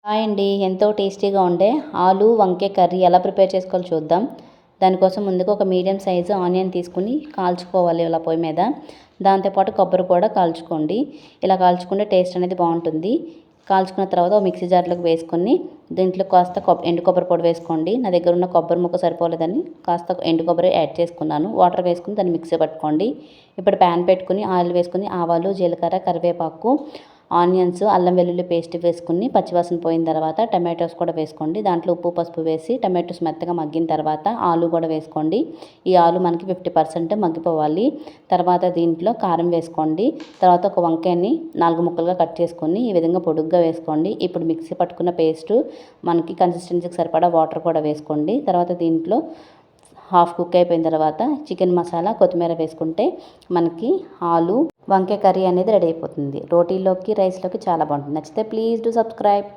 Hi అండి. ఎంతో టేస్టీగా ఉండే ఆలు వంకాయ కర్రీ ఎలా ప్రిపేర్ చేసుకోవాలో చూద్దాం. దానికోసం ముందుగా ఒక మీడియం సైజు ఆనియన్ తీసుకుని కాల్చుకోవాలి ఇలా పొయ్యి మీద. దాంతోపాటు కొబ్బరి కూడా కాల్చుకోండి. ఇలా కాల్చుకుంటే టేస్ట్ అనేది బాగుంటుంది. కాల్చుకున్న తర్వాత ఒక మిక్సీ జార్లోకి వేసుకొని దీంట్లో కాస్త ఎండు కొబ్బరి పొడి వేసుకోండి. నా దగ్గర ఉన్న కొబ్బరి ముక్క సరిపోలేదని కాస్త ఎండు కొబ్బరి యాడ్ చేసుకున్నాను. వాటర్ వేసుకుని దాన్ని మిక్సీ పట్టుకోండి. ఇప్పుడు ప్యాన్ పెట్టుకుని ఆయిల్ వేసుకుని ఆవాలు, జీలకర్ర, కరివేపాకు, ఆనియన్స్, అల్లం వెల్లుల్లి పేస్ట్ వేసుకుని పచ్చివాసన పోయిన తర్వాత టమాటోస్ కూడా వేసుకోండి. దాంట్లో ఉప్పు, పసుపు వేసి టమాటోస్ మెత్తగా మగ్గిన తర్వాత ఆలు కూడా వేసుకోండి. ఈ ఆలు మనకి 50% మగ్గిపోవాలి. తర్వాత దీంట్లో కారం వేసుకోండి. తర్వాత ఒక వంకాయని 4 ముక్కలుగా కట్ చేసుకొని ఈ విధంగా పొడుగ్గా వేసుకోండి. ఇప్పుడు మిక్సీ పట్టుకున్న పేస్టు మనకి కన్సిస్టెన్సీకి సరిపడా వాటర్ కూడా వేసుకోండి. తర్వాత దీంట్లో హాఫ్ కుక్ అయిపోయిన తర్వాత చికెన్ మసాలా, కొత్తిమీర వేసుకుంటే మనకి ఆలు వంకాయ కర్రీ అనేది రెడీ అయిపోతుంది. రోటీలోకి, రైస్లోకి చాలా బాగుంటుంది. నచ్చితే ప్లీజ్ డూ సబ్స్క్రైబ్.